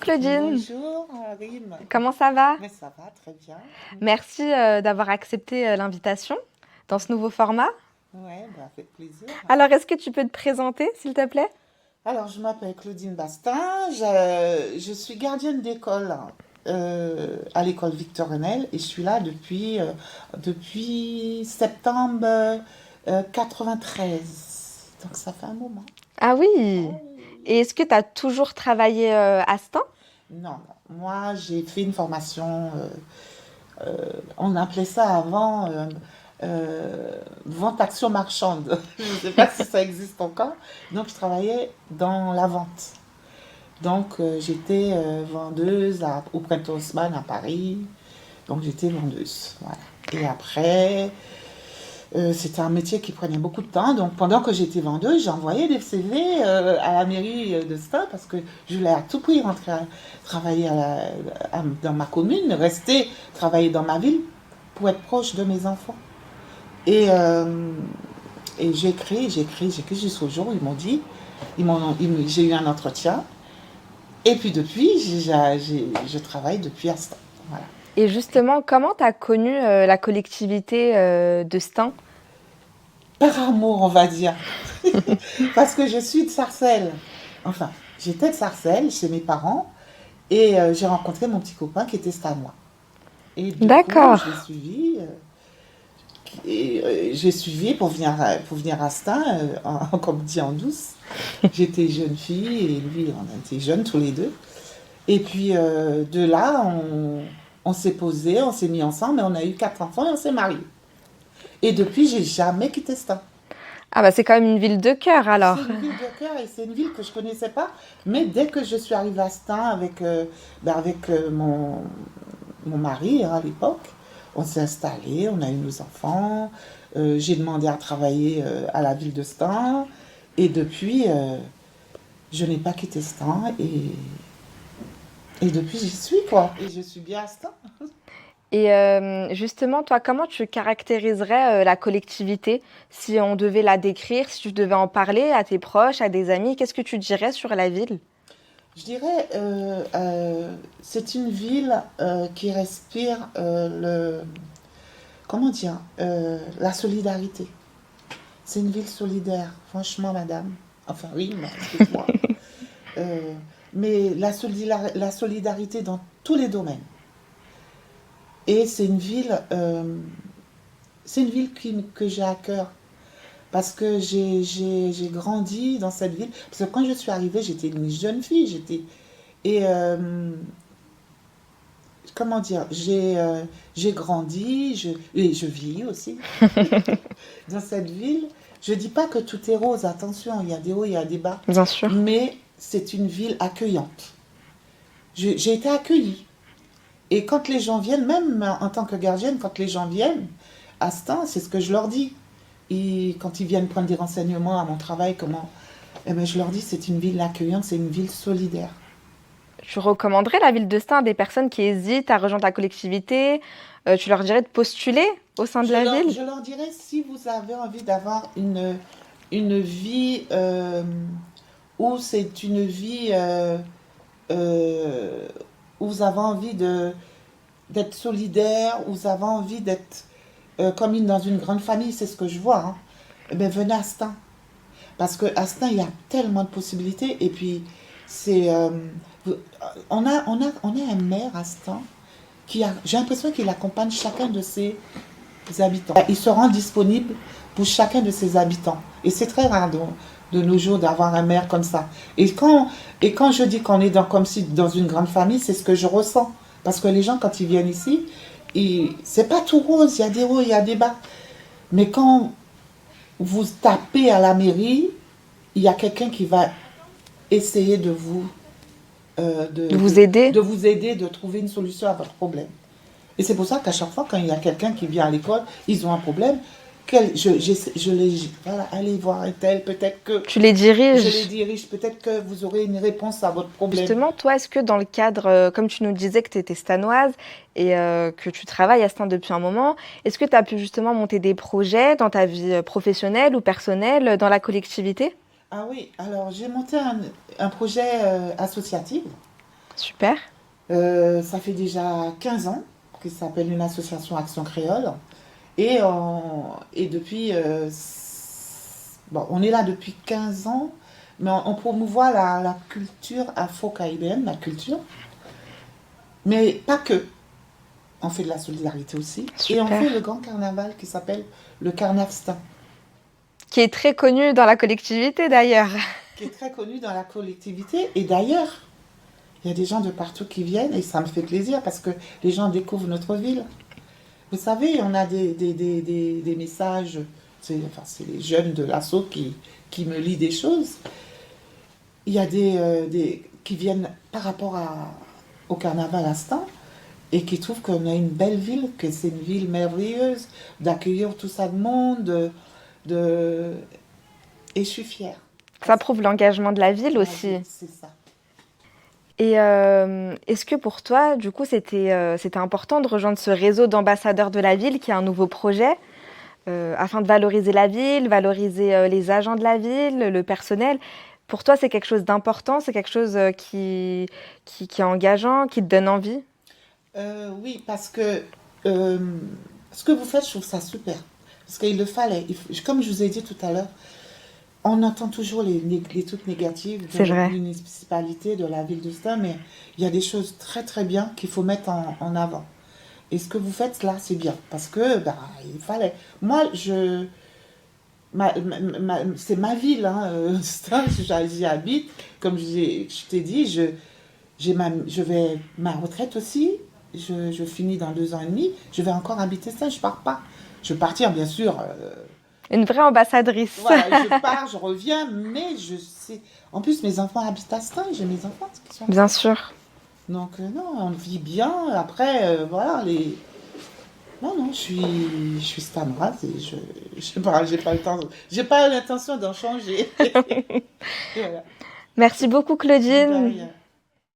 Claudine, Bonjour, Rim. comment ça va? Mais ça va très bien. Merci d'avoir accepté l'invitation dans ce nouveau format. Ouais, bah, avec plaisir. Alors, est-ce que tu peux te présenter, s'il te plaît? Alors, je m'appelle Claudine Bastin, je suis gardienne d'école à l'école Victorinelle et je suis là depuis septembre 93. Donc, ça fait un moment. Ah Ah oui. oui. Et est-ce que tu as toujours travaillé à Stein? Non, non. Moi, j'ai fait une formation, on appelait ça avant vente action marchande. Je ne sais pas si ça existe encore. Donc, je travaillais dans la vente. Donc, j'étais vendeuse au Printemps Haussmann à Paris. Donc, j'étais vendeuse. Voilà. Et après, c'était un métier qui prenait beaucoup de temps. Donc, pendant que j'étais vendeuse, j'envoyais des CV à la mairie de Stein parce que je voulais à tout prix rentrer travailler dans ma commune, rester travailler dans ma ville pour être proche de mes enfants. Et, euh, et j'ai écrit jusqu'au jour où ils m'ont dit, j'ai eu un entretien. Et puis depuis, je travaille depuis à Stein. Voilà. Et justement, comment tu as connu la collectivité de Stein? Par amour, on va dire. Parce que je suis de Sarcelles. Enfin, j'étais de Sarcelles chez mes parents et j'ai rencontré mon petit copain qui était stanois. Et du coup, D'accord. je l'ai suivi. J'ai suivi pour venir à Stein, comme dit en douce. J'étais jeune fille et lui, on était jeunes tous les deux. Et puis de là, on s'est posé, on s'est mis ensemble et on a eu 4 enfants et on s'est mariés. Et depuis, j'ai jamais quitté Stein. Ah bah c'est quand même une ville de cœur C'est alors. une ville de cœur et c'est une ville que je connaissais pas. Mais dès que je suis arrivée à Stein avec mon mari à l'époque, on s'est installé, on a eu nos enfants. J'ai demandé à travailler à la ville de Stein. Et depuis, je n'ai pas quitté Stein. Et depuis, j'y suis, quoi. Et je suis bien à Stein. Et justement, toi, comment tu caractériserais la collectivité? Si on devait la décrire, si tu devais en parler à tes proches, à des amis, qu'est-ce que tu dirais sur la ville? Je dirais, c'est une ville qui respire comment dire, la solidarité. C'est une ville solidaire, franchement, madame. Enfin, oui, mais excuse-moi. Euh, mais la solidarité dans tous les domaines. Et c'est une ville que j'ai à cœur. Parce que j'ai grandi dans cette ville. Parce que quand je suis arrivée, j'étais une jeune fille. Et comment dire, j'ai grandi, et je vis aussi dans cette ville. Je dis pas que tout est rose, attention, il y a des hauts, il y a des bas, Bien sûr. mais c'est une ville accueillante. J'ai été accueillie. Et quand les gens viennent, même en tant que gardienne, quand les gens viennent à Stein, c'est ce que je leur dis. Et quand ils viennent prendre des renseignements à mon travail, comment, eh ben, je leur dis c'est une ville accueillante, c'est une ville solidaire. Tu recommanderais la ville de Stein à des personnes qui hésitent à rejoindre la collectivité? Tu leur dirais de postuler au sein de la ville? Je leur dirais si vous avez envie d'avoir une vie où c'est une vie euh, où vous avez envie d'être solidaire, où vous avez envie d'être dans une grande famille, c'est ce que je vois. Hein. Eh ben, venez à Stein. Parce qu'à Stein, il y a tellement de possibilités. Et puis, c'est, on a un maire à Stein j'ai l'impression qu'il accompagne chacun de ses habitants. Il se rend disponible pour chacun de ses habitants. Et c'est très rare de nos jours d'avoir un maire comme ça. Et quand je dis qu'on est comme si dans une grande famille, c'est ce que je ressens. Parce que les gens, quand ils viennent ici, c'est pas tout rose, il y a des hauts, il y a des bas. Mais quand vous tapez à la mairie, il y a quelqu'un qui va essayer De vous aider? de vous aider, de trouver une solution à votre problème. Et c'est pour ça qu'à chaque fois, quand il y a quelqu'un qui vient à l'école, ils ont un problème, je les... Voilà, allez voir un tel, peut-être que Tu les je les diriges? dirige, peut-être que vous aurez une réponse à votre problème. Justement, toi, est-ce que dans le cadre, comme tu nous disais que tu étais stanoise et que tu travailles à Stein depuis un moment, est-ce que tu as pu justement monter des projets dans ta vie professionnelle ou personnelle dans la collectivité? Ah oui, alors j'ai monté un projet associatif Super. Ça fait déjà 15 ans que ça s'appelle une association Action Créole. Et depuis, bon, on est là depuis 15 ans, mais on promouvoit la culture afro-caribéenne, la culture, mais pas que. On fait de la solidarité aussi. Et on Super. fait le grand carnaval qui s'appelle le Carnavstin, Qui est très connu dans la collectivité d'ailleurs. qui est très connu dans la collectivité. Et d'ailleurs, il y a des gens de partout qui viennent et ça me fait plaisir parce que les gens découvrent notre ville. Vous savez, on a des messages, c'est les jeunes de l'assaut qui me lisent des choses. Il y a qui viennent par rapport au carnaval instant et qui trouvent qu'on a une belle ville, que c'est une ville merveilleuse, d'accueillir tout ça de monde, de... et je suis fière. Ça prouve l'engagement de la ville La aussi. ville, c'est ça. Et est-ce que pour toi, du coup, c'était important de rejoindre ce réseau d'ambassadeurs de la ville qui est un nouveau projet afin de valoriser la ville, valoriser les agents de la ville, le personnel? Pour toi, c'est quelque chose d'important, c'est quelque chose qui est engageant, qui te donne envie? Oui, parce que euh, ce que vous faites, je trouve ça super. Parce qu'il le fallait. Comme je vous ai dit tout à l'heure, on entend toujours les trucs négatifs de C'est vrai. municipalité, de la ville de Stein, mais il y a des choses très très bien qu'il faut mettre en avant. Et ce que vous faites là, c'est bien. Parce que, bah, il fallait. Moi, c'est ma ville, hein, Stein, j'y habite. Comme je t'ai dit, je vais ma retraite aussi. Je finis dans 2 ans et demi. Je vais encore habiter ça. Je pars pas. Je vais partir, bien sûr. Une vraie ambassadrice. Voilà, je pars, je reviens, mais je sais. En plus, mes enfants habitent à Stein. J'ai mes enfants qui sont à Bien Stein. sûr. Donc, non, on vit bien. Après, voilà, les. Non, non, je suis stanoise et j'ai pas le temps, j'ai pas l'intention d'en changer. Voilà. Merci beaucoup, Claudine. Derrière.